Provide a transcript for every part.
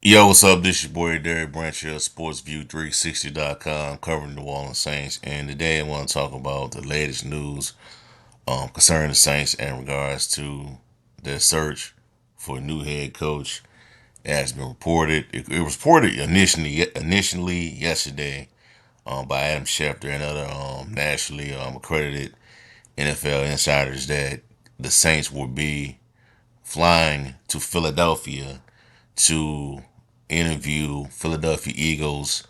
Yo, what's up? This your boy Derek Branch here, SportsView360.com, covering the New Orleans Saints. And today I want to talk about the latest news concerning the Saints in regards to their search for a new head coach. As been reported, it was reported initially yesterday by Adam Schefter and other nationally accredited NFL insiders that the Saints will be flying to Philadelphia to interview Philadelphia Eagles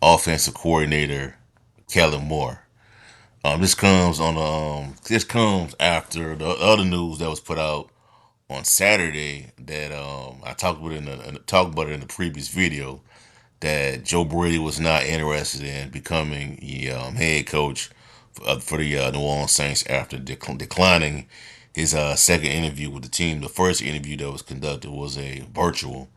offensive coordinator Kellen Moore. This comes after the other news that was put out on Saturday that I talked about it in the previous video that Joe Brady was not interested in becoming the head coach for the New Orleans Saints after declining his second interview with the team. The first interview that was conducted was a virtual.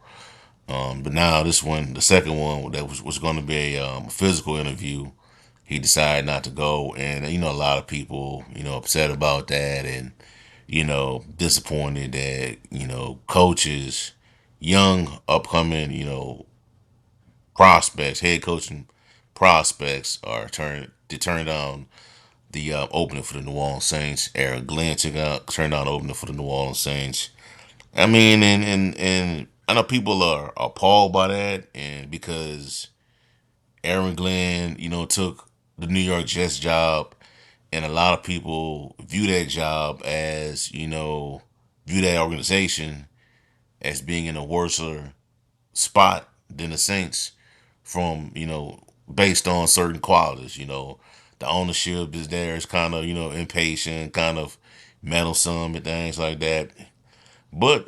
But now this one, the second one that was going to be a physical interview, he decided not to go, and a lot of people upset about that, and disappointed that coaches, young upcoming prospects, head coaching prospects are turned down the opening for the New Orleans Saints. Aaron Glenn turned down the opening for the New Orleans Saints. I mean, and I know people are appalled by that, and because Aaron Glenn, took the New York Jets job, and a lot of people view that job as, view that organization as being in a worse spot than the Saints from, based on certain qualities. The ownership is there is kind of, impatient, kind of meddlesome and things like that. But,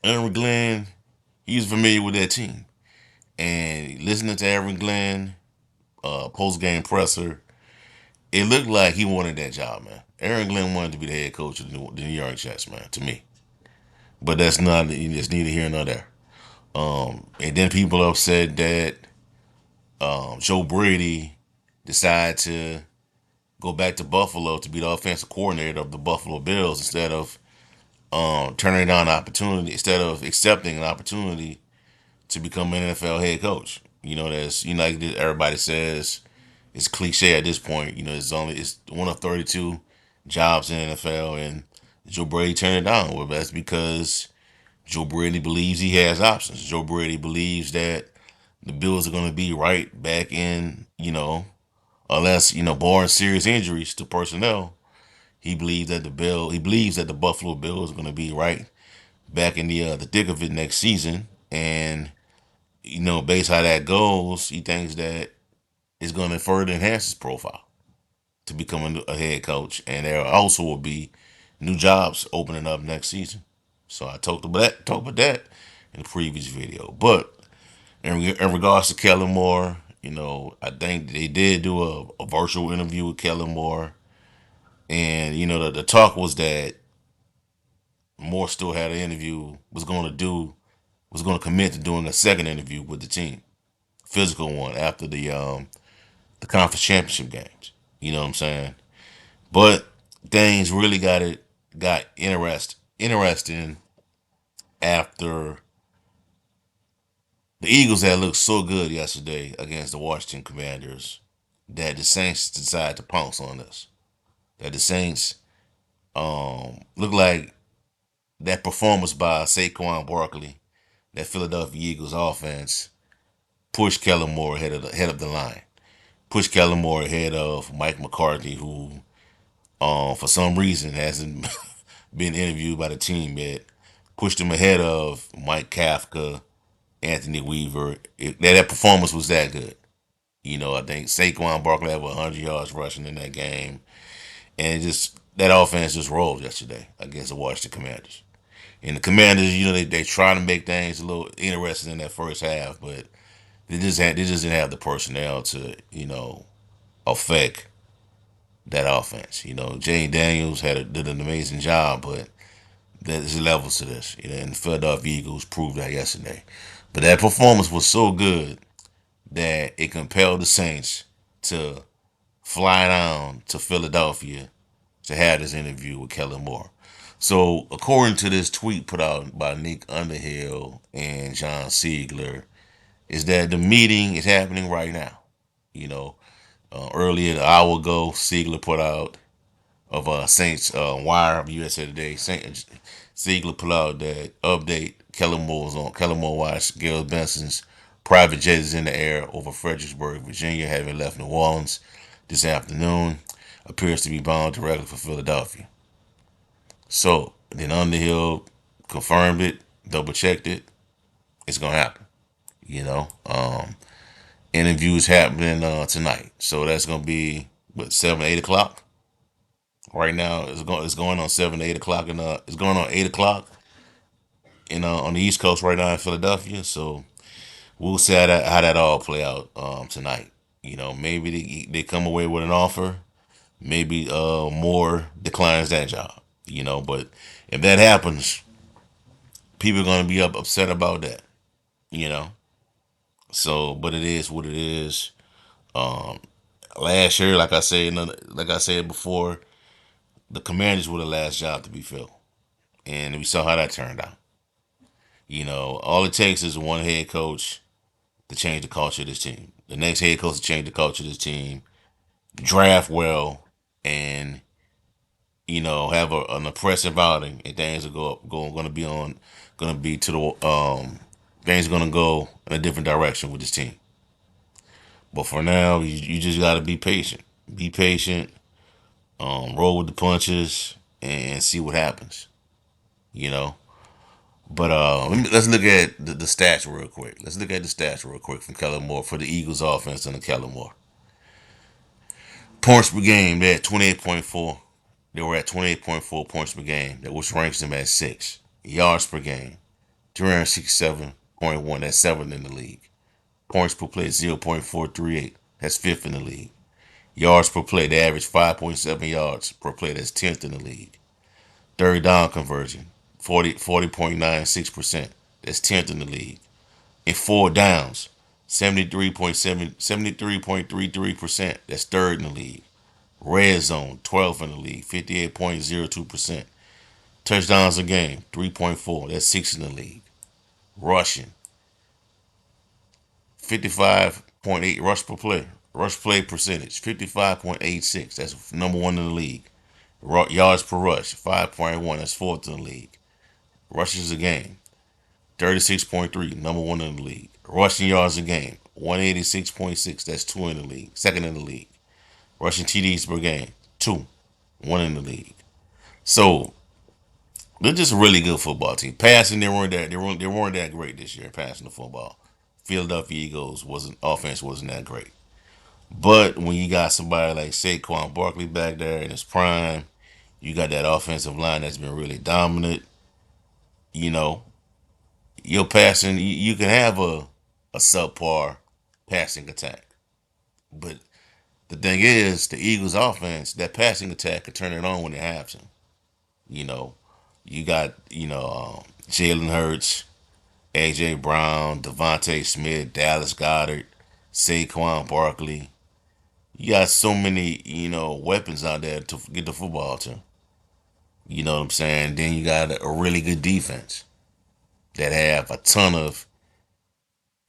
Aaron Glenn, he's familiar with that team. And listening to Aaron Glenn, post game presser, it looked like he wanted that job, man. Aaron Glenn wanted to be the head coach of the New York Jets, man, to me. But that's not, it's neither here nor there. And then people are upset that Joe Brady decided to go back to Buffalo to be the offensive coordinator of the Buffalo Bills instead of turning down an opportunity, instead of accepting an opportunity to become an NFL head coach. That's like everybody says, it's cliche at this point. It's one of 32 jobs in the NFL, and Joe Brady turned it down. Well, that's because Joe Brady believes he has options. Joe Brady believes that the Bills are going to be right back in, unless barring serious injuries to personnel. He believes that the Buffalo Bills are going to be right back in the thick of it next season, and based how that goes, he thinks that it's going to further enhance his profile to become a head coach, and there also will be new jobs opening up next season. So I talked about that in the previous video. But in regards to Kellen Moore, I think they did do a virtual interview with Kellen Moore, and the talk was that Moore still had an interview, was going to commit to doing a second interview with the team, physical one after the conference championship games. You know what I'm saying? But things really got interesting after the Eagles had looked so good yesterday against the Washington Commanders that the Saints decided to pounce on us. That the Saints looked like that performance by Saquon Barkley, that Philadelphia Eagles offense, pushed Kellen Moore head of the line. Pushed Kellen Moore ahead of Mike McCarthy, who for some reason hasn't been interviewed by the team yet. Pushed him ahead of Mike Kafka, Anthony Weaver. That performance was that good. I think Saquon Barkley had 100 yards rushing in that game, and just that offense just rolled yesterday against the Washington Commanders. And the Commanders, they try to make things a little interesting in that first half, but they just didn't have the personnel to affect that offense. Jay Daniels did an amazing job, but there's levels to this. And the Philadelphia Eagles proved that yesterday. But that performance was so good that it compelled the Saints to fly down to Philadelphia to have this interview with Kellen Moore. So, according to this tweet put out by Nick Underhill and John Siegler, is that the meeting is happening right now. You know, earlier an hour ago, Siegler put out of Saints Wire of USA Today. Siegler put out that update. Kellen Moore watched Gail Benson's private jet is in the air over Fredericksburg, Virginia, having left New Orleans this afternoon. Appears to be bound directly for Philadelphia. So then Underhill confirmed it, double checked it. It's gonna happen. You know, interviews happening tonight. So that's gonna be what 7, 8 o'clock. Right now, it's going on 7, 8 o'clock, and it's going on 8 o'clock in on the East Coast right now in Philadelphia. So we'll see how that all play out tonight. Maybe they come away with an offer. Maybe Moore declines that job. But if that happens, people are gonna be upset about that. You know. So, but it is what it is. Um, Last year, like I said before, the Commanders were the last job to be filled, and we saw how that turned out. All it takes is one head coach to change the culture of this team. The next head coach to change the culture of this team, draft well, and have an impressive outing, and things are going to be going to be to the things are going to go in a different direction with this team. But for now, you just got to be patient. Be patient. Roll with the punches and see what happens. You know. But let's look at the stats real quick. Let's look at the stats real quick from Kellen Moore for the Eagles offense and the Kellen Moore. Points per game, they're at 28.4. They were at 28.4 points per game, which ranks them at 6. Yards per game, 367.1. That's 7th in the league. Points per play, 0.438. That's 5th in the league. Yards per play, they average 5.7 yards per play. That's 10th in the league. Third down conversion, 40.96%. That's 10th in the league. In four downs, 73.33%. That's third in the league. Red zone, 12th in the league, 58.02%. Touchdowns a game, 3.4. That's sixth in the league. Rushing, 55.8 rush per play. Rush play percentage, 55.86. That's number one in the league. Yards per rush, 5.1. That's fourth in the league. Rushes a game, 36.3. Number one in the league. Rushing yards a game, 186.6. That's two in the league. Second in the league. Rushing TDs per game, two. One in the league. So they're just a really good football team. Passing, they weren't that great this year. Passing the football. Philadelphia Eagles wasn't offense wasn't that great. But when you got somebody like Saquon Barkley back there in his prime, you got that offensive line that's been really dominant. You know, you're passing. You can have a subpar passing attack, but the thing is, the Eagles' offense, that passing attack could turn it on when it have to. You know, you got Jalen Hurts, AJ Brown, Devontae Smith, Dallas Goddard, Saquon Barkley. You got so many weapons out there to get the football to. You know what I'm saying? Then you got a really good defense that have a ton of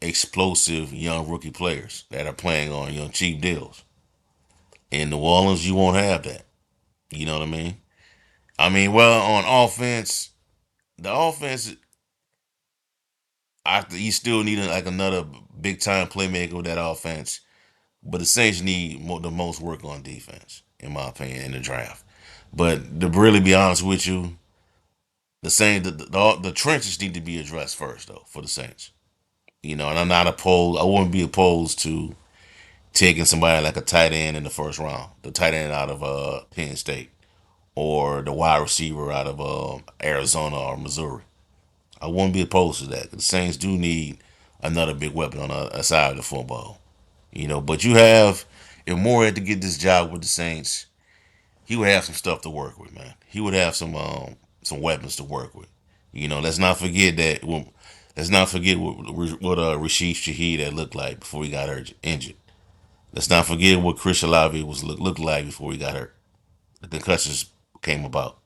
explosive young rookie players that are playing on cheap deals. In New Orleans, you won't have that. You know what I mean? Well, on offense, the offense, you still need like another big time playmaker with that offense. But the Saints need the most work on defense, in my opinion, in the draft. But to really be honest with you, the Saints, the trenches need to be addressed first, though, for the Saints. And I'm not opposed. I wouldn't be opposed to taking somebody like a tight end in the first round, the tight end out of Penn State, or the wide receiver out of Arizona or Missouri. I wouldn't be opposed to that. The Saints do need another big weapon on the side of the football. But if Moore had to get this job with the Saints, he would have some stuff to work with, man. He would have some weapons to work with. Let's not forget that. Let's not forget what Rashid Shaheed had looked like before he got hurt, injured. Let's not forget what Chris Olave was looked like before he got hurt. The concussions came about.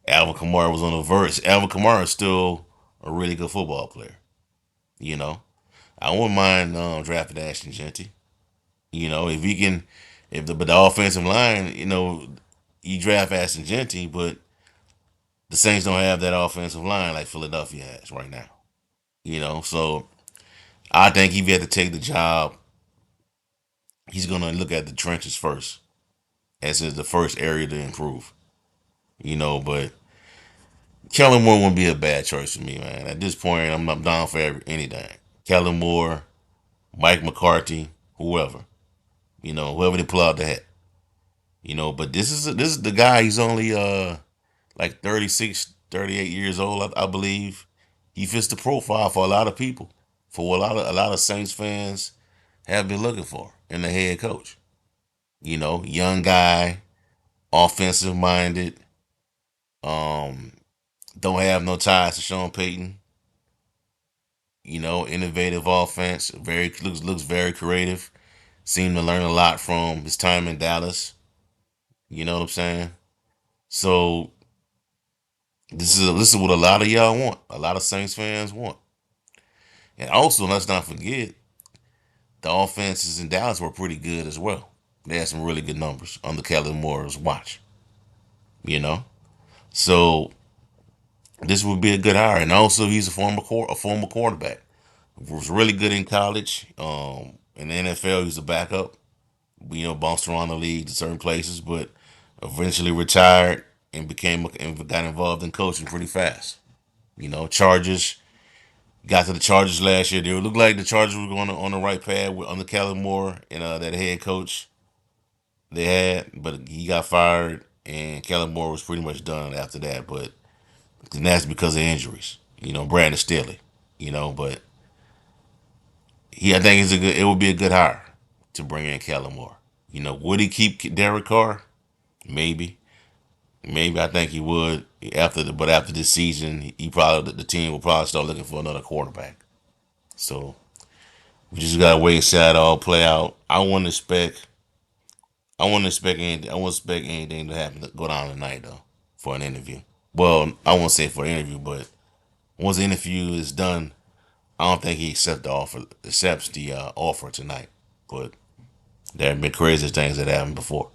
Alvin Kamara was on the verge. Alvin Kamara is still a really good football player. You know, I wouldn't mind drafting Ashton Genty. If he can, if the offensive line, you draft Ashton Genty, but the Saints don't have that offensive line like Philadelphia has right now. So I think if he had to take the job, he's gonna look at the trenches first, as is the first area to improve. But Kellen Moore wouldn't be a bad choice for me, man. At this point, I'm down for anything. Kellen Moore, Mike McCarthy, whoever. Whoever they pull out the hat. But this is the guy. He's only like 36, 38 years old, I believe. He fits the profile for a lot of people, for what a lot of Saints fans have been looking for in the head coach. Young guy, offensive minded, um, don't have no ties to Sean Payton. Innovative offense, very looks very creative. Seemed to learn a lot from his time in Dallas. You know what I'm saying? So this is what a lot of y'all want. A lot of Saints fans want. And also, let's not forget, the offenses in Dallas were pretty good as well. They had some really good numbers under Kellen Moore's watch. You know, so this would be a good hire. And also, he's a former quarterback. Was really good in college. In the NFL, he's a backup. Bounced around the league to certain places, but eventually retired and got involved in coaching pretty fast. Chargers got to the Chargers last year. They looked like the Chargers were going on the right path with under Kellen Moore and that head coach they had, but he got fired and Kellen Moore was pretty much done after that. But that's because of injuries. Brandon Staley. But I think it would be a good hire to bring in Kellen Moore. Would he keep Derek Carr? Maybe. Maybe I think he would but after this season, the team will probably start looking for another quarterback. So we just gotta wait and see how it all play out. I wouldn't expect anything to happen to go down tonight though for an interview. Well, I won't say for an interview, but once the interview is done, I don't think he accepts the offer tonight. But there have been crazy things that happened before.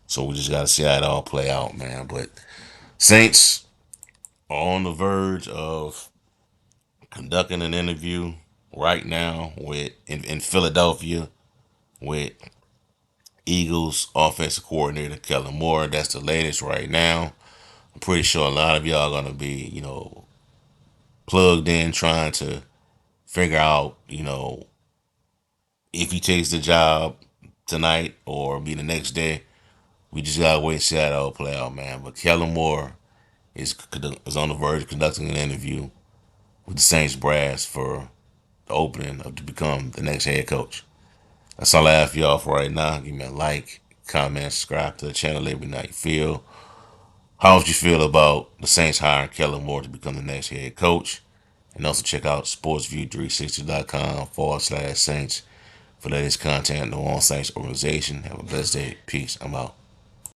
So we just gotta see how it all play out, man. But Saints are on the verge of conducting an interview right now in Philadelphia with Eagles offensive coordinator Kellen Moore. That's the latest right now. I'm pretty sure a lot of y'all gonna be, plugged in trying to figure out, if he takes the job tonight or be the next day. We just gotta wait and see how it all play out, man. But Kellen Moore is on the verge of conducting an interview with the Saints brass for the opening of to become the next head coach. That's all I have for y'all for right now. Give me a like, comment, subscribe to the channel. Let me know how you feel. How would you feel about the Saints hiring Kellen Moore to become the next head coach? And also check out sportsview360.com/Saints for latest content on the Saints organization. Have a blessed day. Peace. I'm out.